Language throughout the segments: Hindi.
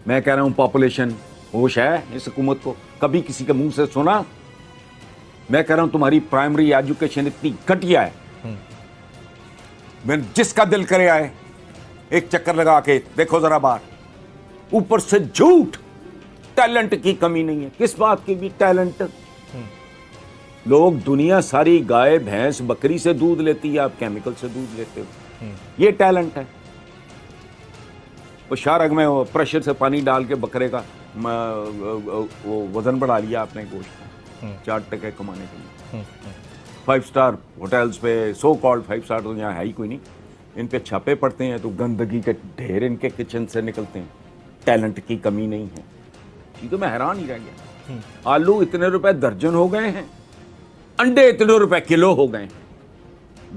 मैं कह रहा हूं पॉपुलेशन, होश है इस हुकूमत को? कभी किसी के मुंह से सुना? मैं कह रहा हूं तुम्हारी प्राइमरी एजुकेशन इतनी घटिया है, मैं जिसका दिल करे आए एक चक्कर लगा के देखो जरा बाहर। ऊपर से झूठ, टैलेंट की कमी नहीं है। किस बात की भी टैलेंट? लोग दुनिया सारी गाय भैंस बकरी से दूध लेती है, आप केमिकल से दूध लेते हो। ये टैलेंट है? वो शारग में वो प्रेशर से पानी डाल के बकरे का वो वजन बढ़ा लिया आपने गोश्त का 4 टके कमाने के लिए। 5 स्टार होटल्स पे, सो कॉल्ड 5 स्टार तो यहाँ है ही कोई नहीं, इन पे छापे पड़ते हैं तो गंदगी के ढेर इनके किचन से निकलते हैं। टैलेंट की कमी नहीं है। ये तो मैं हैरान ही रह गया। आलू इतने रुपए दर्जन हो गए हैं, अंडे इतने रुपए किलो हो गए,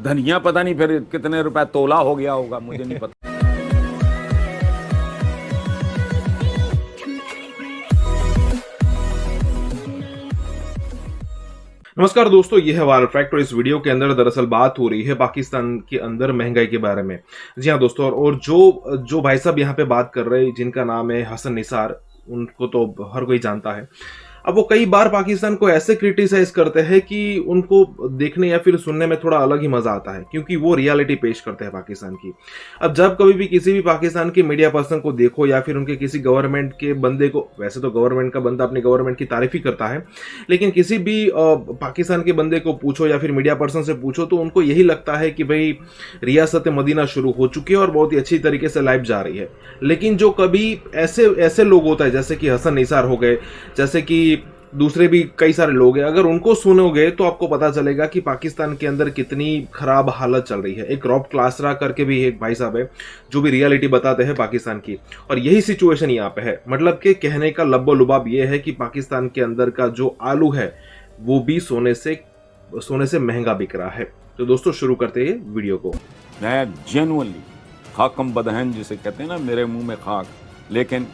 धनिया पता नहीं फिर कितने रुपए तोला हो गया होगा, मुझे नहीं पता। नमस्कार दोस्तों, यह है वायर फैक्ट और इस वीडियो के अंदर दरअसल बात हो रही है पाकिस्तान के अंदर महंगाई के बारे में। जी हाँ दोस्तों, और जो भाई साहब यहाँ पे बात कर रहे हैं जिनका नाम है हसन निसार, उनको तो हर कोई जानता है। अब वो कई बार पाकिस्तान को ऐसे क्रिटिसाइज करते हैं कि उनको देखने या फिर सुनने में थोड़ा अलग ही मजा आता है, क्योंकि वो रियलिटी पेश करते हैं पाकिस्तान की। अब जब कभी भी किसी भी पाकिस्तान के मीडिया पर्सन को देखो या फिर उनके किसी गवर्नमेंट के बंदे को, वैसे तो गवर्नमेंट का बंदा अपनी गवर्नमेंट की तारीफ ही करता है, लेकिन किसी भी पाकिस्तान के बंदे को पूछो या फिर मीडिया पर्सन से पूछो तो उनको यही लगता है कि भाई रियासत मदीना शुरू हो चुकी है और बहुत ही अच्छी तरीके से लाइफ जा रही है। लेकिन जो कभी ऐसे लोग होता है जैसे कि हसन निसार हो गए, जैसे कि दूसरे भी कई सारे लोग हैं, अगर उनको सुनोगे तो आपको पता चलेगा कि पाकिस्तान के अंदर कितनी खराब हालत चल रही है। एक रॉब क्लासरा करके भी एक भाई साहब है जो भी रियलिटी बताते हैं पाकिस्तान की, और यही सिचुएशन यहाँ पे है। मतलब कि कहने का लब्बो लुबाब ये है कि पाकिस्तान के अंदर का जो आलू है वो भी सोने से महंगा बिक रहा है। तो दोस्तों शुरू करते हैं वीडियो को। मैं जेन्युइनली खाकम बदहन जिसे कहते हैं ना, मेरे मुंह में खाक, लेकिन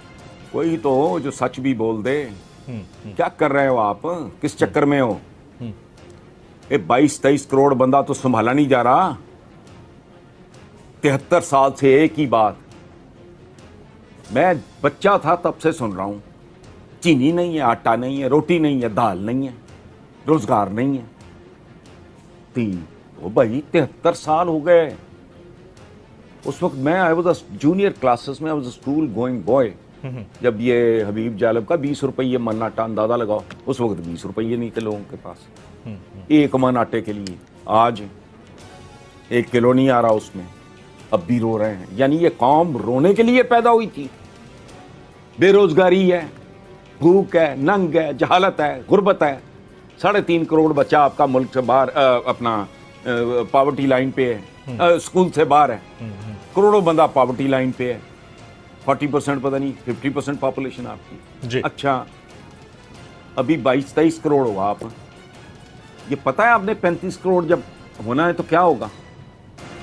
कोई तो हो जो सच भी बोल दे। क्या कर रहे हो आप? किस चक्कर में हो? ये 22-23 करोड़ बंदा तो संभाला नहीं जा रहा। 73 साल से एक ही बात, मैं बच्चा था तब से सुन रहा हूं। चीनी नहीं है, आटा नहीं है, रोटी नहीं है, दाल नहीं है, रोजगार नहीं है। ओ भाई 73 साल हो गए। उस वक्त मैं आई वाज जूनियर क्लासेस में, I was school going boy, जब ये हबीब जालब का 20 रुपये मन आटा अंदाजा लगाओ। उस वक्त 20 रुपये नहीं थे लोगों के पास एक मन आटे के लिए। आज 1 किलो नहीं आ रहा उसमें, अब भी रो रहे हैं। यानी ये कौम रोने के लिए पैदा हुई थी। बेरोजगारी है, भूख है, नंग है, जहालत है, गुर्बत है। 3.5 करोड़ बच्चा आपका मुल्क से बाहर, अपना पॉवर्टी लाइन पे है, स्कूल से बाहर है। करोड़ों बंदा पॉवर्टी लाइन पे है। 40% पता नहीं 50% पॉपुलेशन आपकी जी। अच्छा, अभी 22-23 करोड़ हो आप। ये पता है आपने 35 करोड़ जब होना है तो क्या होगा?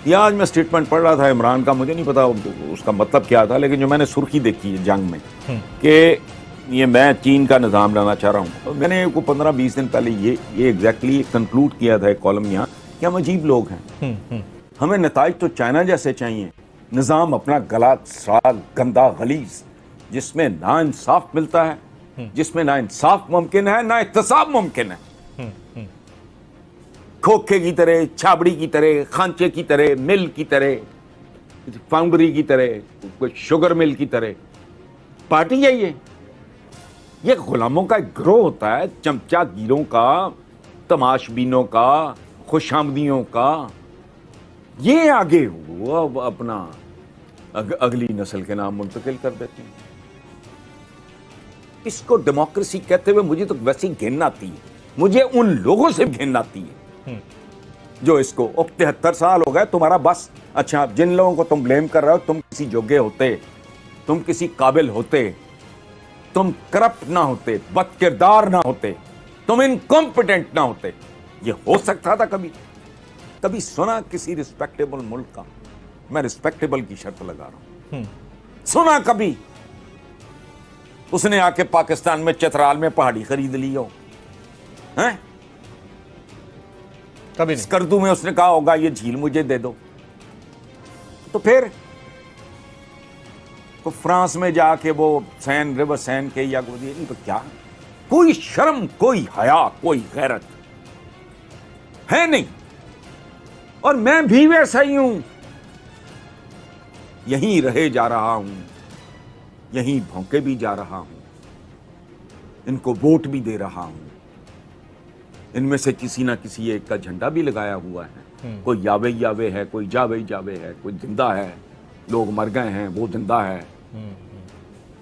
ये आज मैं स्टेटमेंट पढ़ रहा था इमरान का, मुझे नहीं पता उसका मतलब क्या था, लेकिन जो मैंने सुर्खी देखी है जंग में कि ये मैं चीन का निज़ाम लाना चाह रहा हूँ। तो मैंने को 15-20 दिन पहले ये एग्जैक्टली कंक्लूड किया था एक कॉलम यहाँ कि हम अजीब लोग हैं। हमें नताइज तो चाइना जैसे चाहिए, निज़ाम अपना गला साग गंदा गलीज, जिसमें ना इंसाफ मिलता है, जिसमें ना इंसाफ मुमकिन है ना इत्तेसाब मुमकिन है। खोखे की तरह, छाबड़ी की तरह, खांचे की तरह, मिल की तरह, फाउंड्री की तरह, शुगर मिल की तरह पार्टी है ये गुलामों का एक गिरोह होता है, चमचागिरों का, तमाशबीनों का, खुशामदियों का। ये आगे वो अब अपना अगली नस्ल के नाम मुंतकिल कर देते हैं। इसको डेमोक्रेसी कहते हुए मुझे तो वैसी घिन आती है। मुझे उन लोगों से घिन आती है जो इसको 73 साल हो गए तुम्हारा बस। अच्छा, जिन लोगों को तुम ब्लेम कर रहे हो, तुम किसी योग्य होते, तुम किसी काबिल होते, तुम करप्ट ना होते, बदकिरदार ना होते, तुम इनकॉम्पिटेंट ना होते, ये हो सकता था कभी? कभी सुना किसी रिस्पेक्टेबल मुल्क का? मैं रिस्पेक्टेबल की शर्त लगा रहा हूं। सुना कभी उसने आके पाकिस्तान में चतराल में पहाड़ी खरीद ली हो? हैं? कभी नहीं। स्कर्दू में उसने कहा होगा ये झील मुझे दे दो। तो फिर तो फ्रांस में जाके वो सैन रिवर सैन के या नहीं तो क्या, कोई शर्म, कोई हया, कोई गैरत है नहीं। और मैं भी वैसा ही हूं, यहीं रहे जा रहा हूं, यहीं भौंके भी जा रहा हूं, इनको वोट भी दे रहा हूं, इनमें से किसी ना किसी एक का झंडा भी लगाया हुआ है। कोई यावे यावे है, कोई जावे जावे है, कोई जिंदा है, लोग मर गए हैं, वो जिंदा है।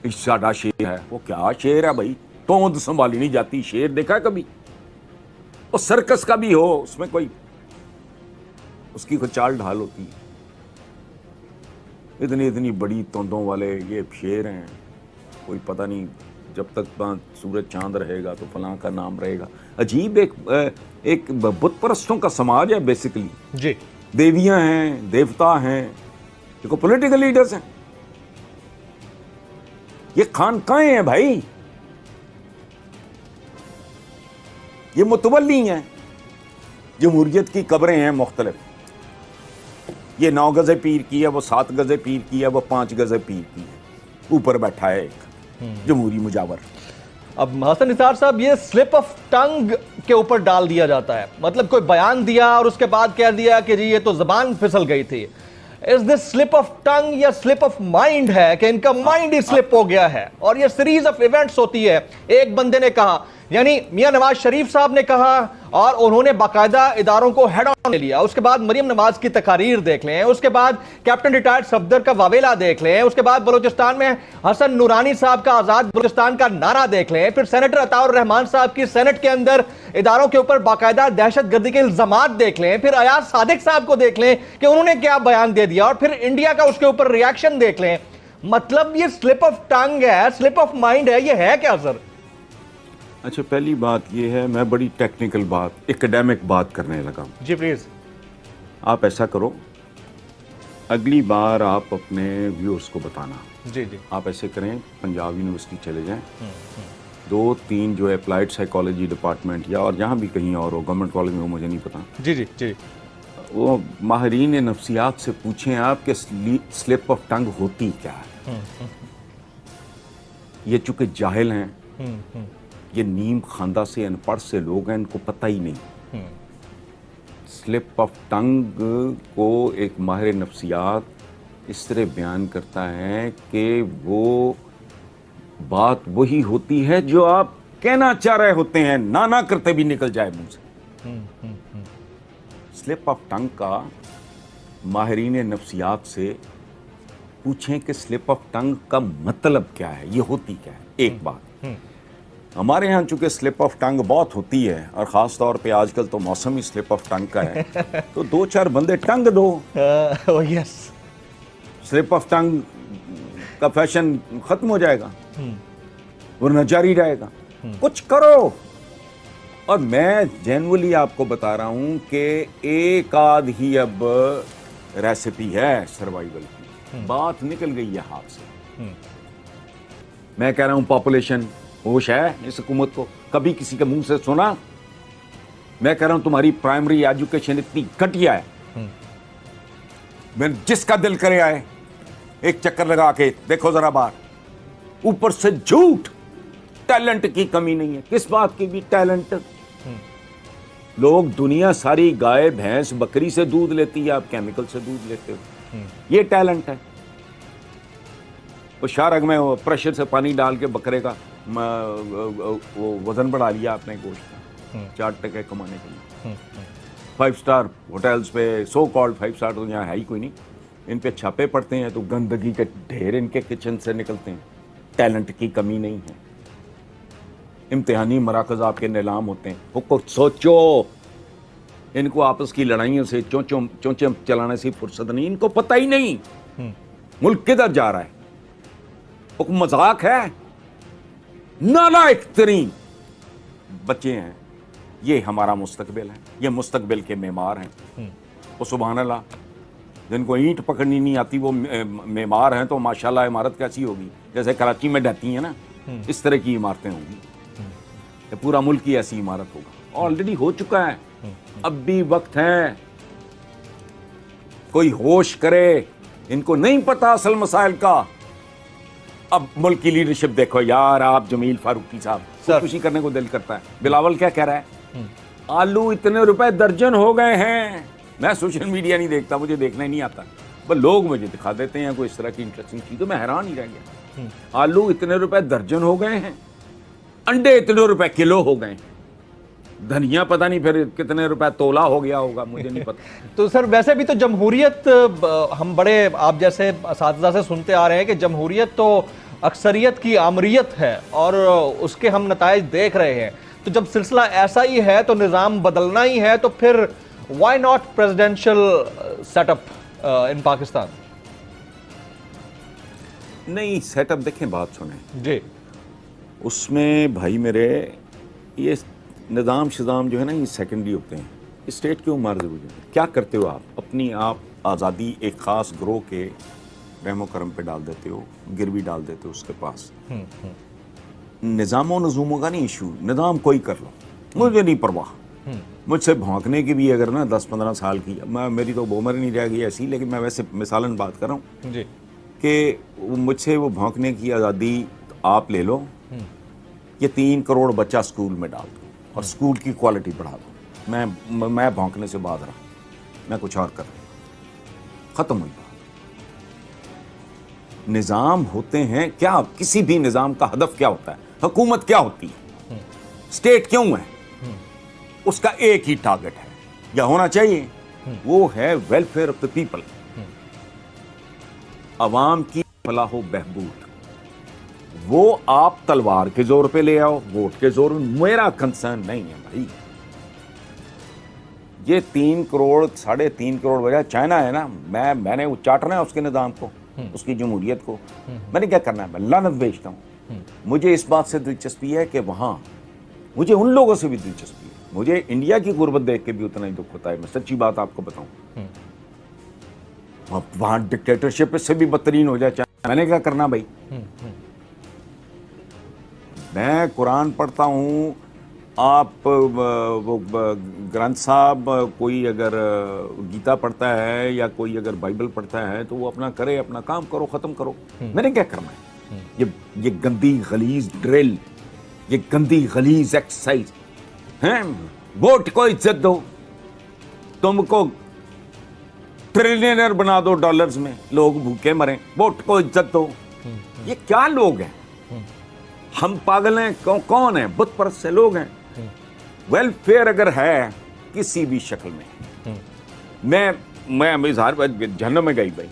साडा शेर है, वो क्या शेर है भाई, तोंद संभाली नहीं जाती। शेर देखा कभी? वो सर्कस का भी हो, उसमें कोई उसकी कोई चाल ढाल होती है। इतनी इतनी बड़ी तोंदों वाले ये शेर हैं, कोई पता नहीं जब तक सूरज चांद रहेगा तो फलां का नाम रहेगा। अजीब एक बुत परस्तों का समाज है बेसिकली जी। देवियां हैं, देवता हैं, देखो पॉलिटिकल लीडर्स हैं, ये खानकाएं हैं भाई, ये मुतवल्ली हैं। जमहूरियत की कब्रें हैं मुख्तलिफ, ये 9 गज़े पीर की है, वो 7 गज़े पीर की है, वो 5 गज़े पीर की है, ऊपर बैठा है एक जमहूरी मुजावर। अब हसन निसार साहब, ये स्लिप ऑफ टंग के ऊपर डाल दिया जाता है, मतलब कोई बयान दिया और उसके बाद कह दिया कि जी ये तो जबान फिसल गई थी। Is this slip of tongue या स्लिप ऑफ माइंड है कि इनका माइंड ही स्लिप हो गया है? और ये सीरीज ऑफ इवेंट्स होती है। एक बंदे ने कहा, यानी मियां नवाज शरीफ साहब ने कहा, और उन्होंने बाकायदा इदारों को हेड ऑन ले लिया। उसके बाद मरियम नवाज की तकारीर देख लें, उसके बाद कैप्टन रिटायर्ड सफदर का वावेला देख लें, उसके बाद बलूचिस्तान में हसन नूरानी साहब का आजाद बलूचिस्तान का नारा देख लें, फिर सेनेटर अताउर रहमान साहब की सेनेट के अंदर इदारों के ऊपर बाकायदा दहशतगर्दी के इल्जामात देख लें, फिर अयाज सादिक साहब को देख लें कि उन्होंने क्या बयान दे दिया, और फिर इंडिया का उसके ऊपर रिएक्शन देख लें। मतलब ये स्लिप ऑफ टंग है, स्लिप ऑफ माइंड है, ये है क्या सर? अच्छा, पहली बात ये है, मैं बड़ी टेक्निकल बात, एकेडमिक बात करने लगा जी प्लीज। आप ऐसा करो, अगली बार आप अपने व्यूअर्स को बताना। जी जी। आप ऐसे करें, पंजाब यूनिवर्सिटी चले जाएं, 2-3 जो अप्लाइड साइकोलॉजी डिपार्टमेंट या और जहाँ भी कहीं और हो, गवर्नमेंट कॉलेज में हो मुझे नहीं पता, जी जी जी, वो माहिरीन नफ्सियात से पूछें आप कि स्लिप ऑफ टंग होती क्या है। ये चूंकि जाहिल हैं, ये नीम खानदा से अनपढ़ से लोग हैं, इनको पता ही नहीं। स्लिप ऑफ टंग को एक माहिर नफ्सियात इस तरह बयान करता है कि वो बात वही होती है जो आप कहना चाह रहे होते हैं, ना करते भी निकल जाए मुंह से। स्लिप ऑफ टंग का माहिरीन नफ्सियात से पूछें कि स्लिप ऑफ टंग का मतलब क्या है, ये होती क्या है। एक बात, हमारे यहाँ चूंकि स्लिप ऑफ टंग बहुत होती है, और ख़ास तौर पे आजकल तो मौसम ही स्लिप ऑफ टंग का है, तो 2-4 बंदे टंग दो। यस, स्लिप ऑफ टंग का फैशन ख़त्म हो जाएगा, वरना जारी रहेगा। कुछ करो। और मैं जेन्युइनली आपको बता रहा हूँ कि एक आध ही अब रेसिपी है सर्वाइवल की, बात निकल गई है हाथ से। मैं कह रहा हूँ पॉपुलेशन होश है इस हुकूमत को, कभी किसी के मुंह से सुना? मैं कह रहा हूं तुम्हारी प्राइमरी एजुकेशन इतनी घटिया है, मैं जिसका दिल करे आए एक चक्कर लगा के देखो जरा बाहर। ऊपर से झूठ, टैलेंट की कमी नहीं है। किस बात की भी टैलेंट? लोग दुनिया सारी गाय भैंस बकरी से दूध लेती है, आप केमिकल से दूध लेते हो, ये टैलेंट है। वो शारग में वो प्रेशर से पानी डाल के बकरे का वो वजन बढ़ा लिया आपने गोश्त का, 4 टके कमाने के लिए। 5 स्टार होटल्स पे, सो कॉल्ड 5 स्टार तो यहाँ है ही कोई नहीं, इन पे छापे पड़ते हैं तो गंदगी के ढेर इनके किचन से निकलते हैं। टैलेंट की कमी नहीं है। इम्तिहानी मराकज आपके नीलाम होते हैं, वो कुछ सोचो। इनको आपस की लड़ाइयों से चोंचे चलाने से फुर्सत नहीं, इनको पता ही नहीं मुल्क किधर जा रहा है। वो मजाक है, नालायक तरीन बच्चे हैं। ये हमारा मुस्तकबिल है, ये मुस्तकबिल के मेमार हैं। वो सुभान अल्लाह, जिनको ईंट पकड़नी नहीं आती वो मेमार हैं, तो माशाल्लाह इमारत कैसी होगी, जैसे कराची में ढहती है ना, इस तरह की इमारतें होंगी। ये पूरा मुल्क ही ऐसी इमारत होगा। ऑलरेडी हो चुका है, अब भी वक्त है कोई होश करे। इनको नहीं पता असल मसाइल का, अब मुल्क की लीडरशिप देखो यार, आप जमील फारूकी साहब, सर। खुदकुशी करने को दिल करता है। बिलावल क्या कह रहा है, आलू इतने रुपए दर्जन हो गए हैं। मैं सोशल मीडिया नहीं देखता, मुझे देखना ही नहीं आता, पर लोग मुझे दिखा देते हैं कोई इस तरह की इंटरेस्टिंग चीज, तो मैं हैरान ही रह गया। आलू इतने रुपए दर्जन हो गए हैं, अंडे इतने रुपए किलो हो गए, धनिया पता नहीं फिर कितने रुपए तोला हो गया होगा, मुझे नहीं पता। तो सर वैसे भी तो जमहूरियत, हम बड़े आप जैसे असातिज़ा से सुनते आ रहे हैं कि जमहूरियत तो अक्सरियत की आमरियत है और उसके हम नताइज देख रहे हैं। तो जब सिलसिला ऐसा ही है तो निज़ाम बदलना ही है, तो फिर व्हाई नॉट प्रेसिडेंशियल सेटअप इन पाकिस्तान? नहीं, सेटअप देखें, बात सुने जी उसमें भाई मेरे, ये निज़ाम शिज़ाम जो है ना, ये सेकेंडरी होते हैं। स्टेट क्यों मार जरूरी है? क्या करते हो आप? अपनी आप आज़ादी एक ख़ास ग्रोह के रहमो करम पे डाल देते हो, गिरवी डाल देते हो उसके पास। निज़ामों नजूमों का नहीं इशू, निज़ाम कोई कर लो, मुझे नहीं परवाह। मुझसे भौंकने की भी अगर ना 10-15 साल की, मैं मेरी तो उम्र नहीं रह गई ऐसी, लेकिन मैं वैसे मिसालन बात कर रहा हूँ जी कि मुझसे वो भौंकने की आज़ादी आप ले लो, ये 3 करोड़ बच्चा स्कूल में डाल दो और स्कूल की क्वालिटी बढ़ा दो। मैं भौंकने से बात रहा, मैं कुछ और कर रहा, खत्म हुई बात। निज़ाम होते हैं क्या, किसी भी निज़ाम का हदफ क्या होता है, हुकूमत क्या होती है, स्टेट क्यों है, उसका एक ही टारगेट है या होना चाहिए, वो है वेलफेयर ऑफ द पीपल, अवाम की फलाह व बहबूद। वो आप तलवार के जोर पे ले आओ, वोट के जोर, मेरा कंसर्न नहीं है भाई। ये 3 करोड़ 3.5 करोड़ वजह चाइना है ना, मैंने वो चाटना है उसके निज़ाम को, उसकी जमहूरियत को। मैंने क्या करना है, मैं लानत भेजता हूँ। मुझे इस बात से दिलचस्पी है कि वहां, मुझे उन लोगों से भी दिलचस्पी है, मुझे इंडिया की गुर्बत देख के भी उतना ही दुख होता है। मैं सच्ची बात आपको बताऊं, वहां डिक्टेटरशिप से भी बदतरीन हो जाए, मैंने क्या करना भाई। मैं कुरान पढ़ता हूँ, आप वो ग्रंथ साहब, कोई अगर गीता पढ़ता है या कोई अगर बाइबल पढ़ता है तो वो अपना करे, अपना काम करो, खत्म करो। मैंने क्या करना है? ये गंदी गलीज ड्रिल, ये गंदी गलीज एक्सरसाइज हैं। वोट को इज्जत दो, तुमको ट्रिलियनर बना दो डॉलर्स में, लोग भूखे मरें, वोट को इज्जत दो। ये क्या लोग हैं? हम पागल हैं? कौन है? बुत परस्त से लोग हैं। वेलफेयर अगर है किसी भी शक्ल में, मैं इजहार जहन्नम में गई भाई।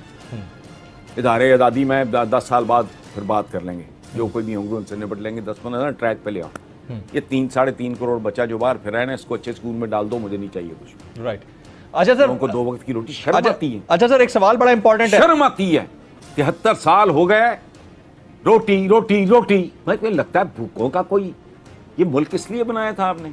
इदारे आज़ादी में 10 साल बाद फिर बात कर लेंगे, जो कोई भी होंगे उनसे निपट लेंगे। 10-15 ट्रैक पे ले आओ। ये 3-3.5 करोड़ बच्चा जो बाहर फिर रहे हैं, इसको अच्छे स्कूल में डाल दो, मुझे नहीं चाहिए कुछ। राइट। अच्छा सर, उनको 2 वक्त की रोटी, शर्म आती है। अच्छा सर, एक सवाल बड़ा इंपॉर्टेंट है। शर्म आती है। 73 साल हो गए, रोटी रोटी रोटी। मुझे लगता है भूखों का कोई, ये मुल्क किस लिए बनाया था आपने?